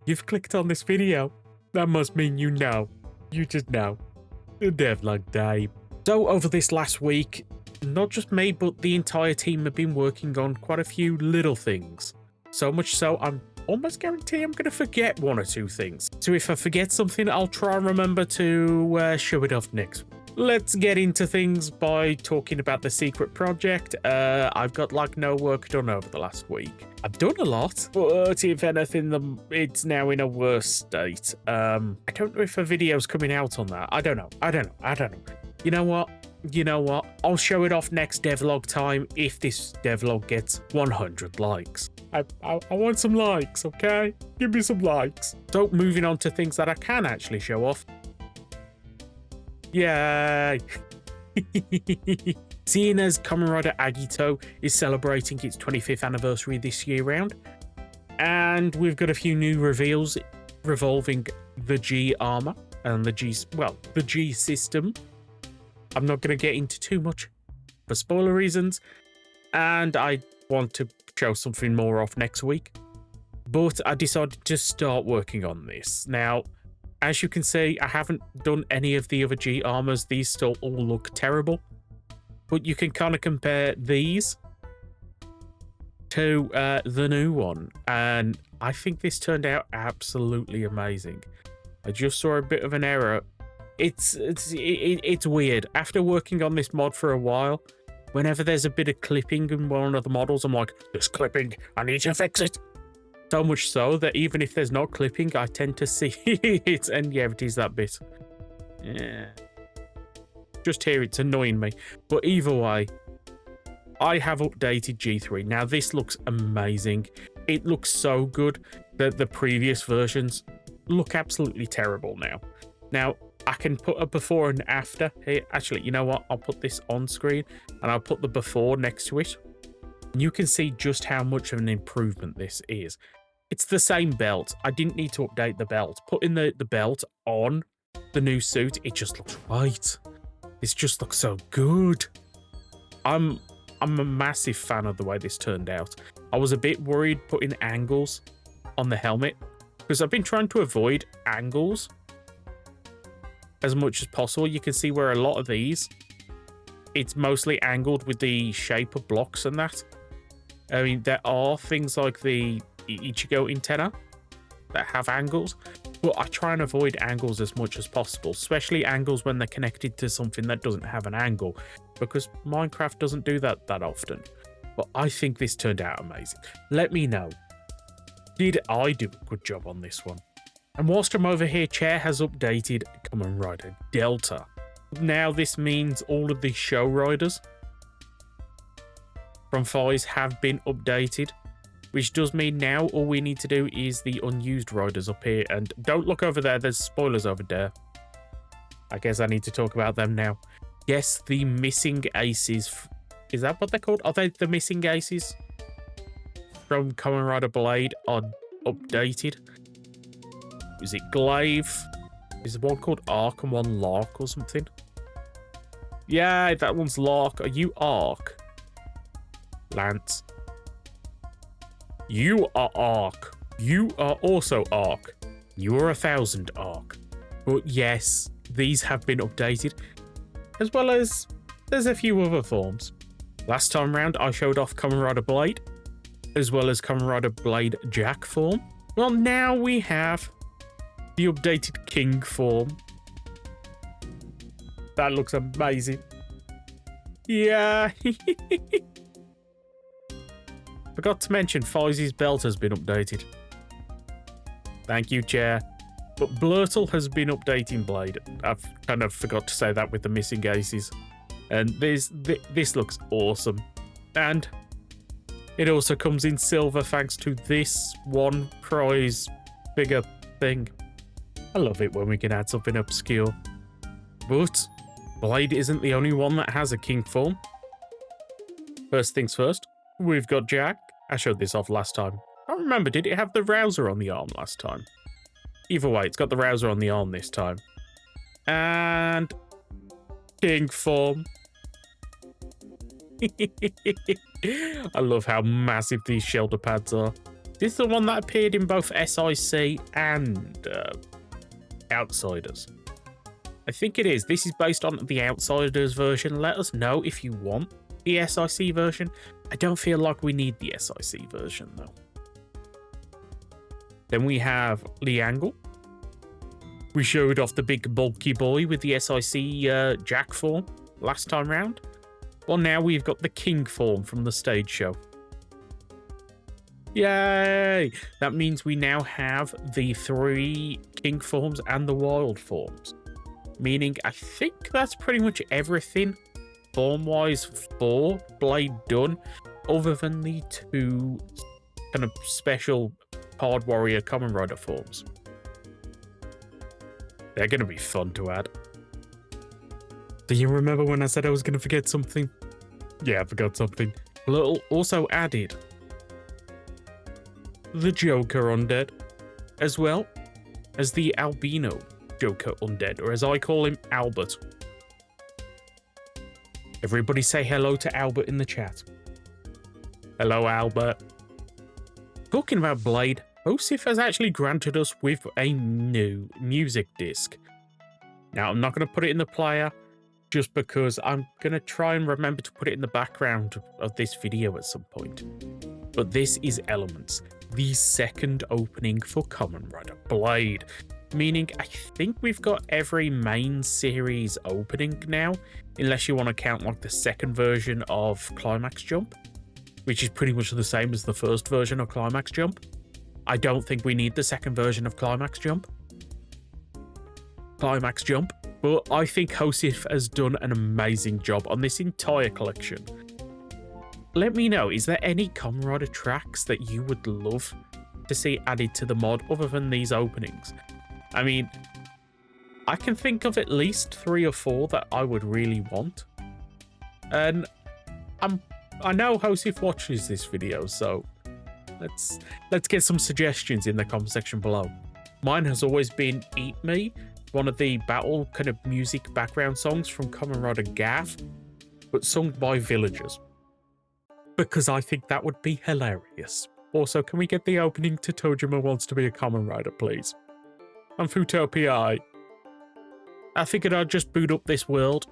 You've clicked on this video. That must mean you know. You just know. The devlog day. So over this last week, not just me, but the entire team have been working on quite a few little things. So much so, I'm almost guarantee I'm going to forget one or two things. So if I forget something, I'll try and remember to show it off next. Let's get into things by talking about the secret project. I've got like no work done over the last week. I've done a lot, but if anything, it's now in a worse state. I don't know if a video's coming out on that. I don't know. You know what? I'll show it off next devlog time if this devlog gets 100 likes. I want some likes, okay? Give me some likes. So moving on to things that I can actually show off. Yay! Seeing as Kamen Rider Agito is celebrating its 25th anniversary this year round, and we've got a few new reveals revolving the G armor and the G system. I'm not going to get into too much for spoiler reasons, and I want to show something more off next week. But I decided to start working on this. Now, as you can see, I haven't done any of the other G armors. These still all look terrible. But you can kind of compare these to the new one. And I think this turned out absolutely amazing. I just saw a bit of an error. It's weird. After working on this mod for a while, whenever there's a bit of clipping in one of the models, I'm like, there's clipping, I need to fix it. So much so that even if there's not clipping, I tend to see it, and yeah, it is that bit. Yeah. Just here, it's annoying me. But either way, I have updated G3. Now, this looks amazing. It looks so good that the previous versions look absolutely terrible now. Now, I can put a before and after here. Actually, you know what? I'll put this on screen and I'll put the before next to it. And you can see just how much of an improvement this is. It's the same belt. I didn't need to update the belt. Putting the belt on the new suit, it just looks right. This just looks so good. I'm a massive fan of the way this turned out. I was a bit worried putting angles on the helmet because I've been trying to avoid angles as much as possible. You can see where a lot of these, it's mostly angled with the shape of blocks and that. I mean, there are things like the Ichigo antenna that have angles, but I try and avoid angles as much as possible, especially angles when they're connected to something that doesn't have an angle, because Minecraft doesn't do that often. But I think this turned out amazing. Let me know, did I do a good job on this one? And whilst I'm over here, Chair has updated Kamen Rider Delta. Now this means all of the show riders from Fies have been updated, which does mean now all we need to do is the unused riders up here. And don't look over there, there's spoilers over there. I guess I need to talk about them now. Yes, the missing aces. Is that what they're called? Are they the missing aces from Kamen Rider Blade are updated? Is it Glaive? Is there one called Arc and one Lark or something? Yeah, that one's Lark. Are you Arc? Lance. You are Arc. You are also Arc. You are 1,000 Arc. But yes, these have been updated, as well as there's a few other forms. Last time round, I showed off Kamen Rider Blade, as well as Kamen Rider Blade Jack form. Well, now we have the updated King form. That looks amazing. Yeah. Forgot to mention Fozzy's belt has been updated. Thank you, Chair. But Blurtle has been updating Blade. I've kind of forgot to say that with the missing aces. And this looks awesome. And it also comes in silver thanks to this one prize figure thing. I love it when we can add something obscure. But Blade isn't the only one that has a king form. First things first, we've got Jack. I showed this off last time. I don't remember, did it have the Rouser on the arm last time? Either way, it's got the Rouser on the arm this time. And king form. I love how massive these shoulder pads are. This is the one that appeared in both SIC and Outsiders. I think it is. This is based on the Outsiders version. Let us know if you want the SIC version. I don't feel like we need the SIC version, though. Then we have Liangle. We showed off the big bulky boy with the SIC Jack form last time round. Well, now we've got the King form from the stage show. Yay! That means we now have the 3 King forms and the Wild forms. Meaning, I think that's pretty much everything form-wise for Blade done, other than the 2 kind of special Hard Warrior Kamen Rider forms. They're going to be fun to add. Do you remember when I said I was going to forget something? Yeah, I forgot something. Little also added the Joker Undead, as well as the Albino Joker Undead, or as I call him, Albert. Everybody say hello to Albert in the chat. Hello, Albert. Talking about Blade, OSIF has actually granted us with a new music disc. Now, I'm not going to put it in the player, just because I'm going to try and remember to put it in the background of this video at some point. But this is Elements, the second opening for Kamen Rider Blade. Meaning, I think we've got every main series opening now, unless you want to count like the second version of Climax Jump, which is pretty much the same as the first version of Climax Jump. I don't think we need the second version of Climax Jump. But I think Hosif has done an amazing job on this entire collection. Let me know, is there any Kamen Rider tracks that you would love to see added to the mod other than these openings? I mean, I can think of at least 3 or 4 that I would really want. And I know Hosif watches this video, so let's get some suggestions in the comment section below. Mine has always been Eat Me, one of the battle kind of music background songs from Kamen Rider Gavv, but sung by villagers, because I think that would be hilarious. Also, can we get the opening to Tojima Wants to Be a Kamen Rider, please? I'm Futopia. I figured I'd just boot up this world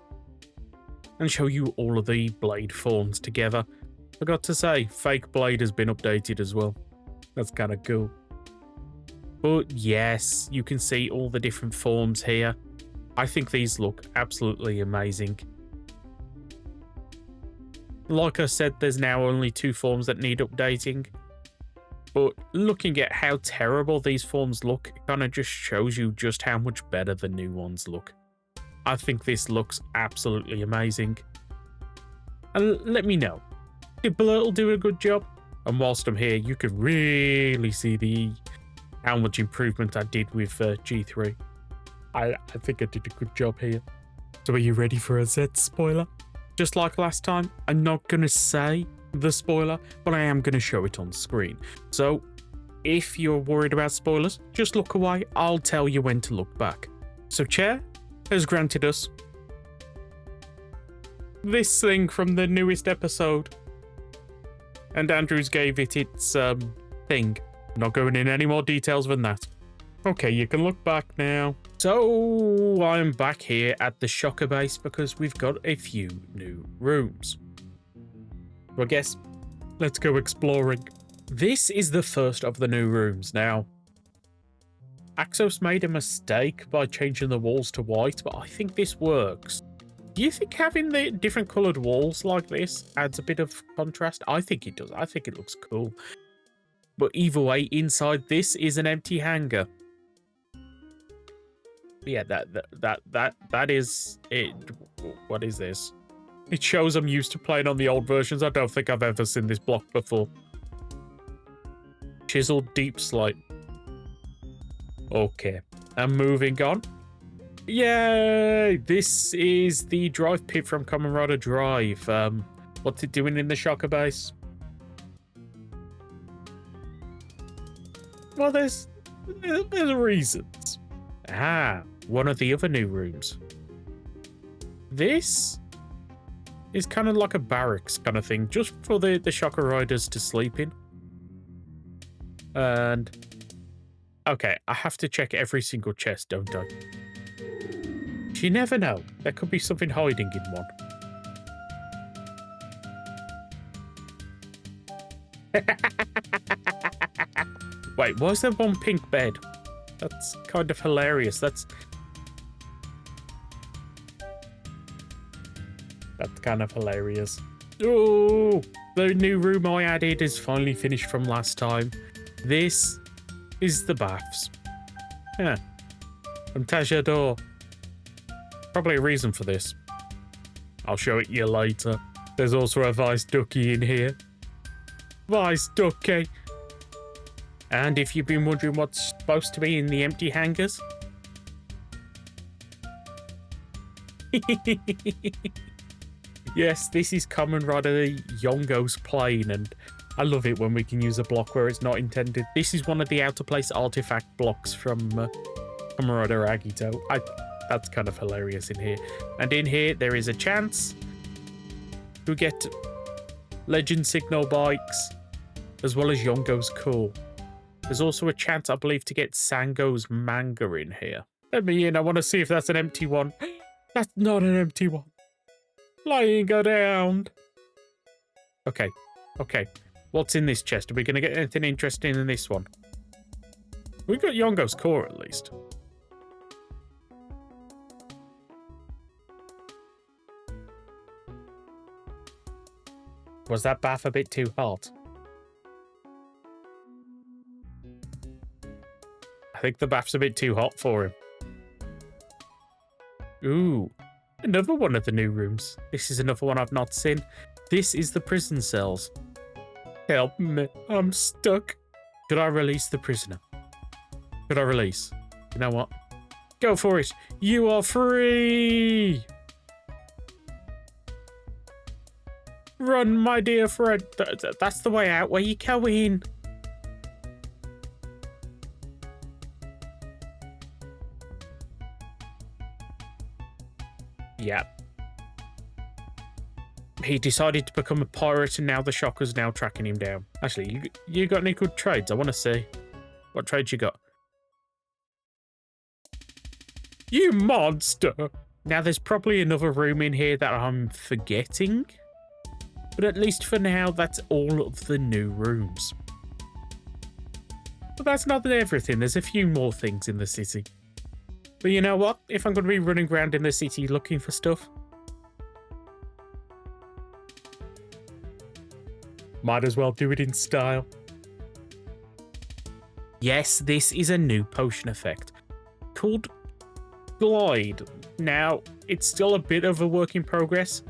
and show you all of the Blade forms together. Forgot to say, Fake Blade has been updated as well. That's kind of cool. But yes, you can see all the different forms here. I think these look absolutely amazing. Like I said, there's now only 2 forms that need updating. But looking at how terrible these forms look, it kind of just shows you just how much better the new ones look. I think this looks absolutely amazing. And let me know, did Blurtle do a good job? And whilst I'm here, you can really see how much improvement I did with G3. I think I did a good job here. So are you ready for a Z spoiler? Just like last time, I'm not going to say the spoiler, but I am going to show it on screen. So if you're worried about spoilers, just look away. I'll tell you when to look back. So Chair has granted us this thing from the newest episode, and Andrews gave it its thing. Not going in any more details than that. Okay, you can look back now. So I'm back here at the Shocker base because we've got a few new rooms. So I guess let's go exploring. This is the first of the new rooms. Now, Axos made a mistake by changing the walls to white, but I think this works. Do you think having the different coloured walls like this adds a bit of contrast? I think it does. I think it looks cool. But either way, inside this is an empty hangar. Yeah, that is it. What is this? It shows I'm used to playing on the old versions. I don't think I've ever seen this block before. Chiseled deep slate. Okay, I'm moving on. Yay! This is the drive pit from Kamen Rider Drive. What's it doing in the Shocker base? Well, there's reasons. Ah, one of the other new rooms. This is kind of like a barracks kind of thing, just for the Shocker Riders to sleep in. And okay, I have to check every single chest, don't I? You never know. There could be something hiding in one. Wait, why is there one pink bed? That's kind of hilarious. That's kind of hilarious. Oh, the new room I added is finally finished from last time. This is the baths. Yeah. From Tajador. Probably a reason for this. I'll show it you later. There's also a Vice Ducky in here. Vice Ducky. And if you've been wondering what's supposed to be in the empty hangars. Yes, this is Kamen Rider Yongo's plane, and I love it when we can use a block where it's not intended. This is one of the out of place artifact blocks from Kamen Rider Agito. That's kind of hilarious in here. And in here, there is a chance to get Legend Signal bikes, as well as Yongo's core. There's also a chance, I believe, to get Sango's manga in here. Let me in. I want to see if that's an empty one. That's not an empty one. Flying around. Okay. Okay. What's in this chest? Are we going to get anything interesting in this one? We got Yongo's core, at least. Was that bath a bit too hot? I think the bath's a bit too hot for him. Ooh, another one of the new rooms. This is another one I've not seen. This is the prison cells. Help me, I'm stuck. Should I release the prisoner? Should I release? You know what? Go for it. You are free. Run, my dear friend. That's the way out. Where you going? Yeah. He decided to become a pirate, and now the Shocker's now tracking him down. Actually, you got any good trades? I want to see. What trades you got? You monster! Now, there's probably another room in here that I'm forgetting. But at least for now, that's all of the new rooms. But that's not everything. There's a few more things in the city. But you know what? If I'm going to be running around in the city looking for stuff, might as well do it in style. Yes, this is a new potion effect called Glide. Now, it's still a bit of a work in progress.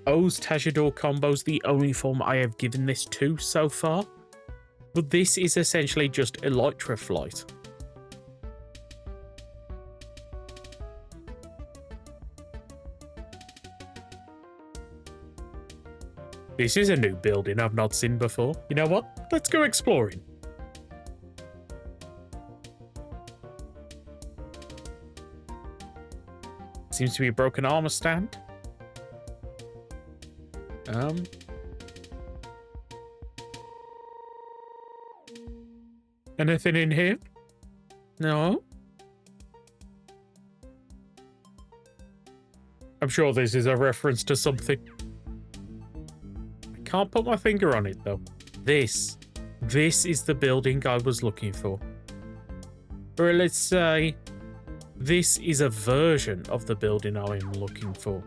O's Tajador combo's the only form I have given this to so far. But this is essentially just Elytra Flight. This is a new building I've not seen before. You know what? Let's go exploring. Seems to be a broken armor stand. Anything in here? No? I'm sure this is a reference to something. I can't put my finger on it, though. This is the building I was looking for. Or let's say, this is a version of the building I am looking for.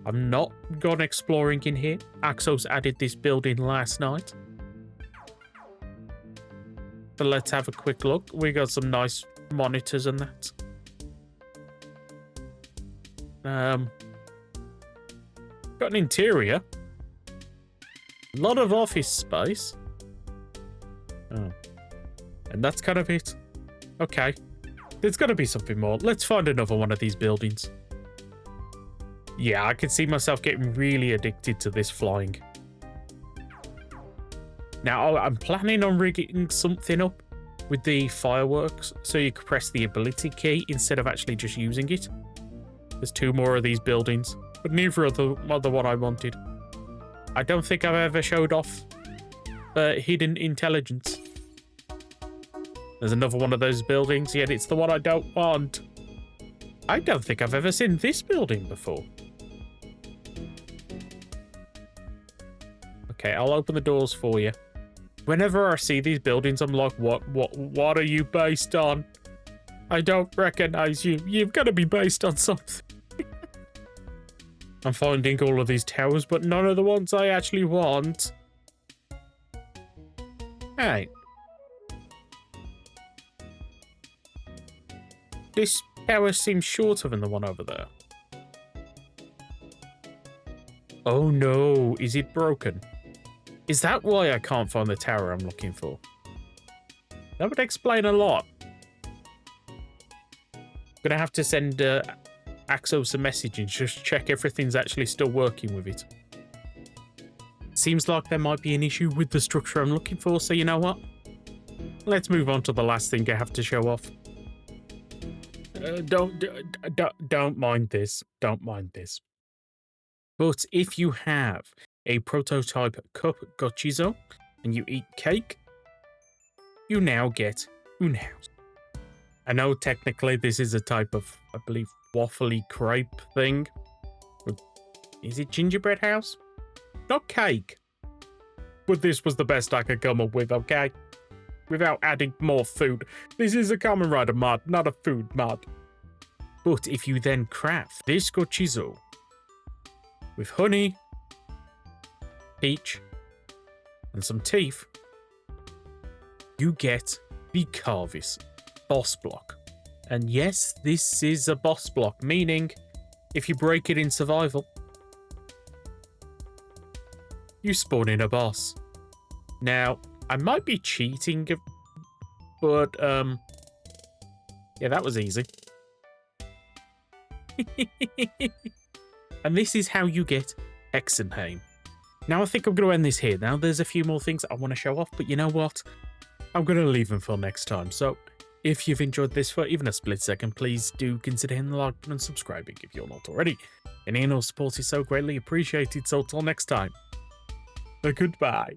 I've not gone exploring in here. Axos added this building last night. But let's have a quick look. We got some nice monitors and that. Got an interior. A lot of office space. Oh. And that's kind of it. Okay. There's got to be something more. Let's find another one of these buildings. Yeah, I can see myself getting really addicted to this flying. Now, I'm planning on rigging something up with the fireworks so you can press the ability key instead of actually just using it. There's two more of these buildings, but neither of the one I wanted. I don't think I've ever showed off hidden intelligence. There's another one of those buildings, yet it's the one I don't want. I don't think I've ever seen this building before. Okay, I'll open the doors for you. Whenever I see these buildings, I'm like, what are you based on? I don't recognize you. You've got to be based on something. I'm finding all of these towers, but none of the ones I actually want. Hey. This tower seems shorter than the one over there. Oh no, is it broken? Is that why I can't find the tower I'm looking for? That would explain a lot. I'm gonna have to send Axos a message and just check everything's actually still working with it. Seems like there might be an issue with the structure I'm looking for, so you know what? Let's move on to the last thing I have to show off. Don't mind this. Don't mind this. But if you have a prototype cup gochizo and you eat cake, you now get un house. I know technically this is a type of, I believe, waffly crepe thing. Is it gingerbread house? Not cake. But this was the best I could come up with, okay? Without adding more food. This is a Kamen Rider mod, not a food mod. But if you then craft this gochizo with honey, peach, and some teeth, you get the Carvis boss block. And yes, this is a boss block, meaning if you break it in survival, you spawn in a boss. Now, I might be cheating, but yeah, that was easy. And this is how you get Hexenheim. Now, I think I'm going to end this here. Now, there's a few more things I want to show off, but you know what? I'm going to leave them for next time. So, if you've enjoyed this for even a split second, please do consider hitting the like button and subscribing if you're not already. Any and all support is so greatly appreciated, so till next time. Goodbye.